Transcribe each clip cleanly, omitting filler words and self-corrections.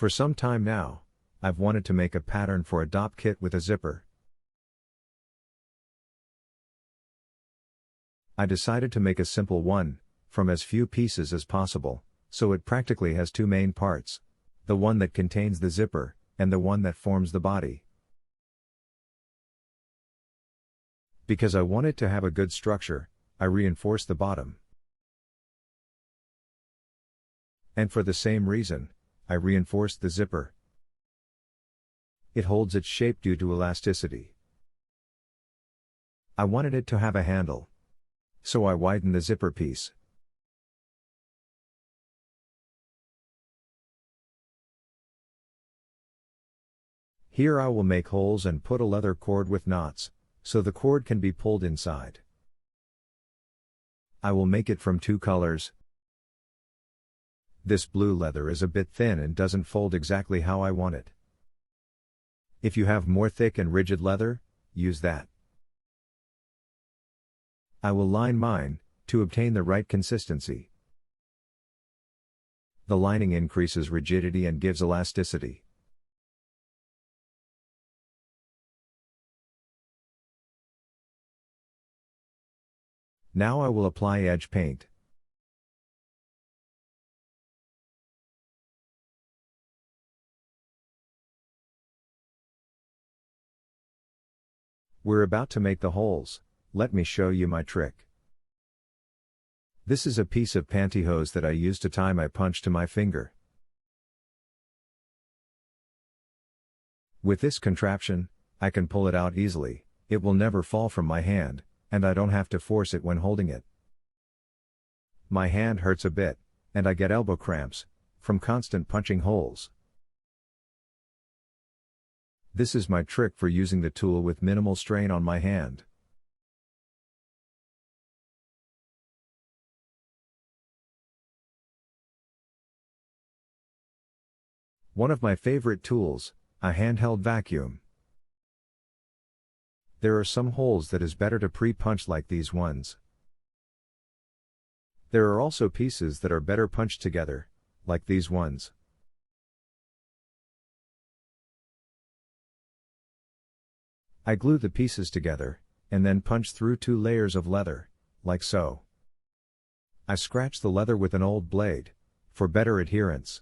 For some time now, I've wanted to make a pattern for a Dopp kit with a zipper. I decided to make a simple one, from as few pieces as possible, so it practically has two main parts. The one that contains the zipper, and the one that forms the body. Because I want it to have a good structure, I reinforced the bottom. And for the same reason, I reinforced the zipper. It holds its shape due to elasticity. I wanted it to have a handle. So I widened the zipper piece. Here I will make holes and put a leather cord with knots, so the cord can be pulled inside. I will make it from two colors. This blue leather is a bit thin and doesn't fold exactly how I want it. If you have more thick and rigid leather, use that. I will line mine, to obtain the right consistency. The lining increases rigidity and gives elasticity. Now I will apply edge paint. We're about to make the holes. Let me show you my trick. This is a piece of pantyhose that I use to tie my punch to my finger. With this contraption, I can pull it out easily, it will never fall from my hand, and I don't have to force it when holding it. My hand hurts a bit, and I get elbow cramps, from constant punching holes. This is my trick for using the tool with minimal strain on my hand. One of my favorite tools, a handheld vacuum. There are some holes that is better to pre-punch like these ones. There are also pieces that are better punched together, like these ones. I glue the pieces together, and then punch through 2 layers of leather, like so. I scratch the leather with an old blade, for better adherence.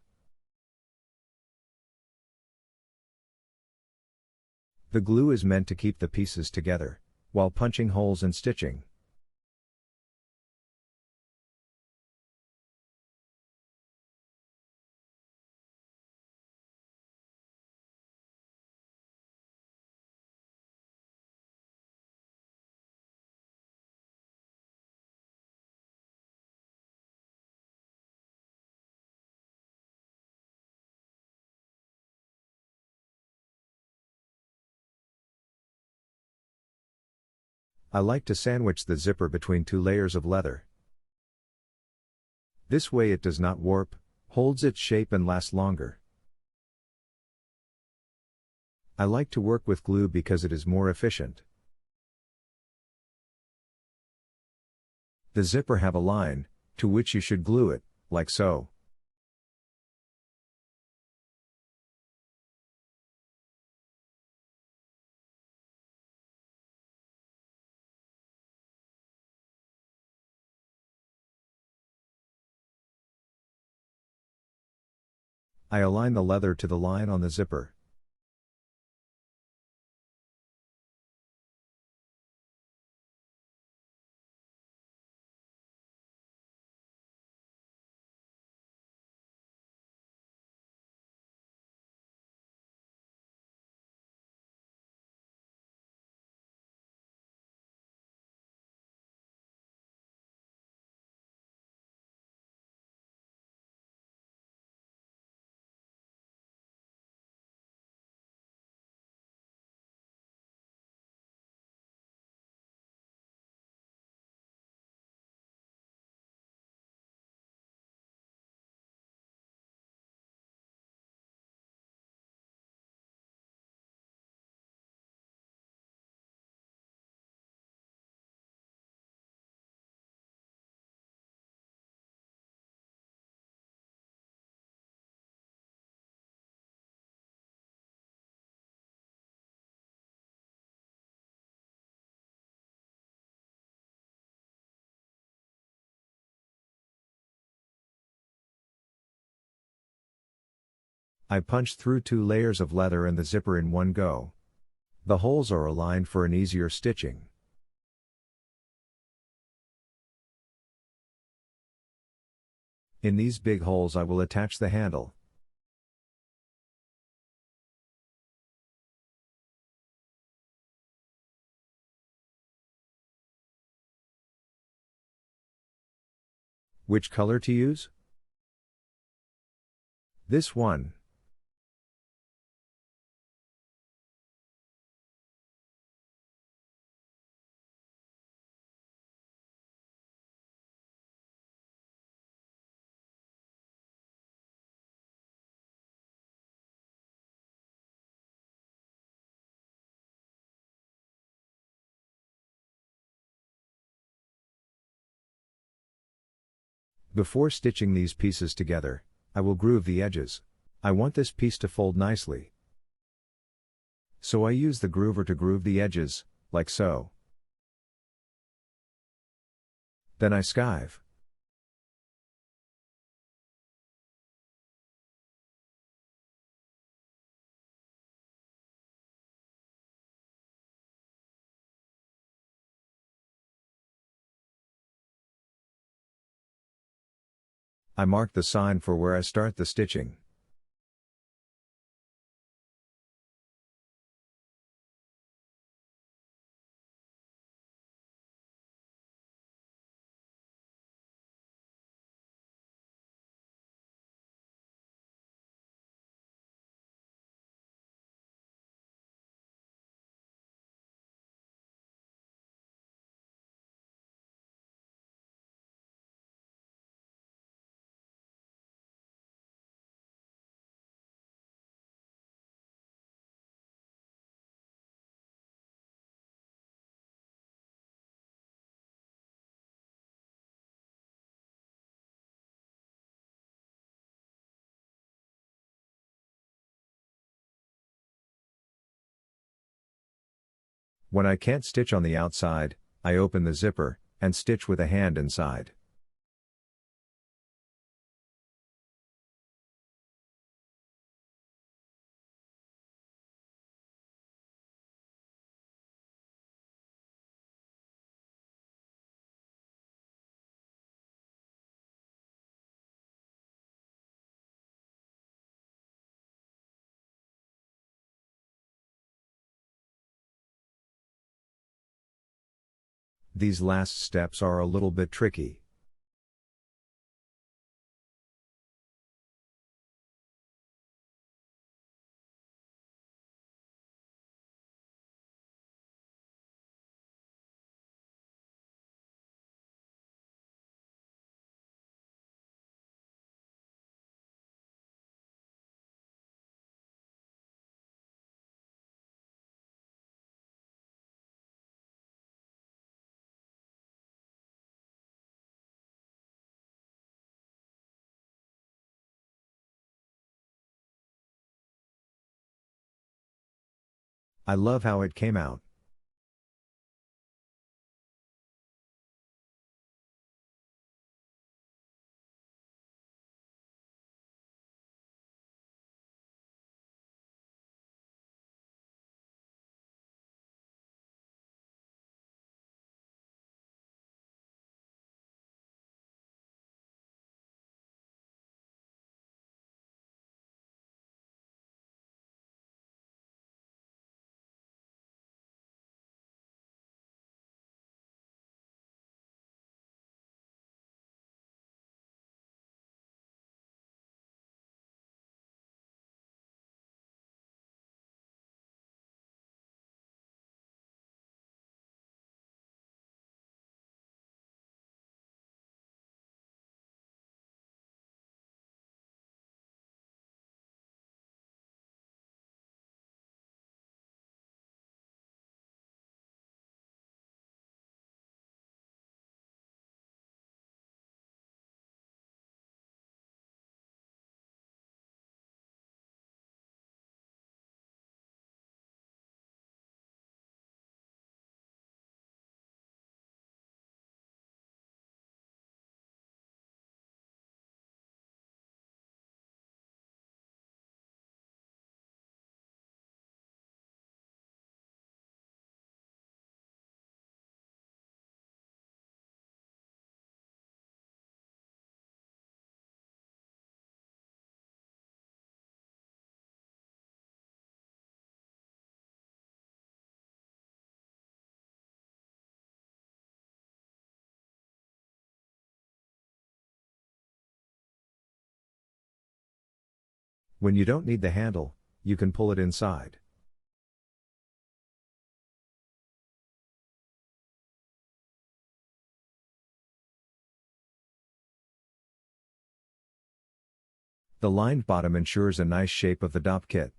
The glue is meant to keep the pieces together, while punching holes and stitching. I like to sandwich the zipper between 2 layers of leather. This way it does not warp, holds its shape and lasts longer. I like to work with glue because it is more efficient. The zipper have a line, to which you should glue it, like so. I align the leather to the line on the zipper. I punched through 2 layers of leather and the zipper in one go. The holes are aligned for an easier stitching. In these big holes I will attach the handle. Which color to use? This one. Before stitching these pieces together, I will groove the edges. I want this piece to fold nicely. So I use the groover to groove the edges, like so. Then I skive. I mark the sign for where I start the stitching. When I can't stitch on the outside, I open the zipper, and stitch with a hand inside. These last steps are a little bit tricky. I love how it came out. When you don't need the handle, you can pull it inside. The lined bottom ensures a nice shape of the Dopp kit.